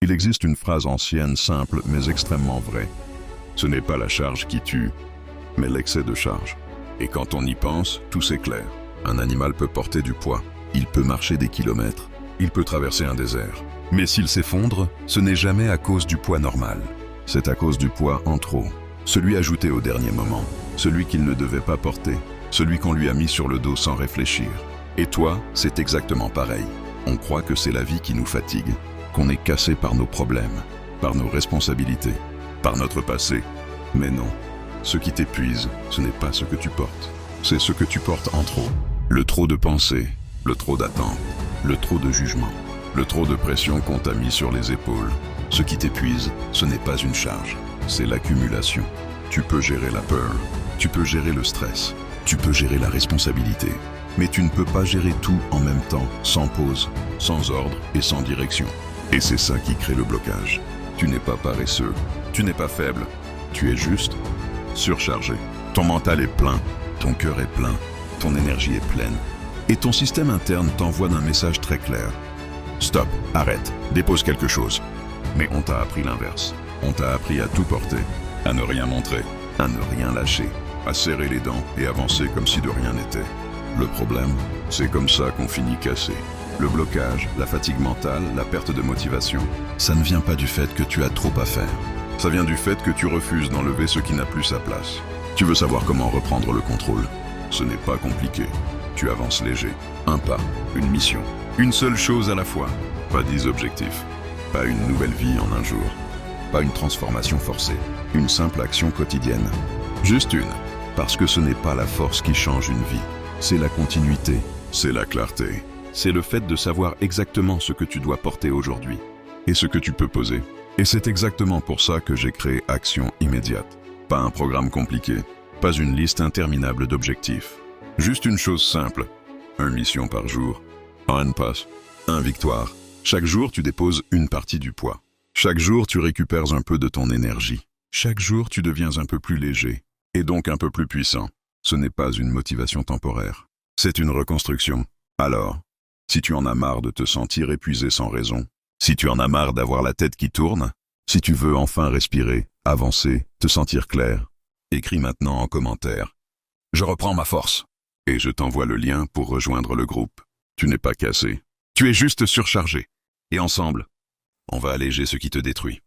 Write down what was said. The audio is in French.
Il existe une phrase ancienne, simple, mais extrêmement vraie. Ce n'est pas la charge qui tue, mais l'excès de charge. Et quand on y pense, tout s'éclaire. Un animal peut porter du poids, il peut marcher des kilomètres, il peut traverser un désert. Mais s'il s'effondre, ce n'est jamais à cause du poids normal. C'est à cause du poids en trop. Celui ajouté au dernier moment, celui qu'il ne devait pas porter, celui qu'on lui a mis sur le dos sans réfléchir. Et toi, c'est exactement pareil. On croit que c'est la vie qui nous fatigue, qu'on est cassé par nos problèmes, par nos responsabilités, par notre passé. Mais non, ce qui t'épuise, ce n'est pas ce que tu portes. C'est ce que tu portes en trop. Le trop de pensées, le trop d'attentes, le trop de jugement, le trop de pression qu'on t'a mis sur les épaules. Ce qui t'épuise, ce n'est pas une charge, c'est l'accumulation. Tu peux gérer la peur, tu peux gérer le stress, tu peux gérer la responsabilité. Mais tu ne peux pas gérer tout en même temps, sans pause, sans ordre et sans direction. Et c'est ça qui crée le blocage. Tu n'es pas paresseux, tu n'es pas faible, tu es juste surchargé. Ton mental est plein, ton cœur est plein, ton énergie est pleine. Et ton système interne t'envoie un message très clair. Stop, arrête, dépose quelque chose. Mais on t'a appris l'inverse. On t'a appris à tout porter, à ne rien montrer, à ne rien lâcher, à serrer les dents et avancer comme si de rien n'était. Le problème, c'est comme ça qu'on finit cassé. Le blocage, la fatigue mentale, la perte de motivation, ça ne vient pas du fait que tu as trop à faire. Ça vient du fait que tu refuses d'enlever ce qui n'a plus sa place. Tu veux savoir comment reprendre le contrôle. Ce n'est pas compliqué. Tu avances léger. Un pas, une mission. Une seule chose à la fois. Pas 10 objectifs. Pas une nouvelle vie en un jour. Pas une transformation forcée. Une simple action quotidienne. Juste une. Parce que ce n'est pas la force qui change une vie. C'est la continuité. C'est la clarté. C'est le fait de savoir exactement ce que tu dois porter aujourd'hui. Et ce que tu peux poser. Et c'est exactement pour ça que j'ai créé Action Immédiate. Pas un programme compliqué. Pas une liste interminable d'objectifs. Juste une chose simple. Une mission par jour. Un pass. Un victoire. Chaque jour, tu déposes une partie du poids. Chaque jour, tu récupères un peu de ton énergie. Chaque jour, tu deviens un peu plus léger. Et donc un peu plus puissant. Ce n'est pas une motivation temporaire. C'est une reconstruction. Alors, si tu en as marre de te sentir épuisé sans raison, si tu en as marre d'avoir la tête qui tourne, si tu veux enfin respirer, avancer, te sentir clair, écris maintenant en commentaire. Je reprends ma force. Et je t'envoie le lien pour rejoindre le groupe. Tu n'es pas cassé. Tu es juste surchargé. Et ensemble, on va alléger ce qui te détruit.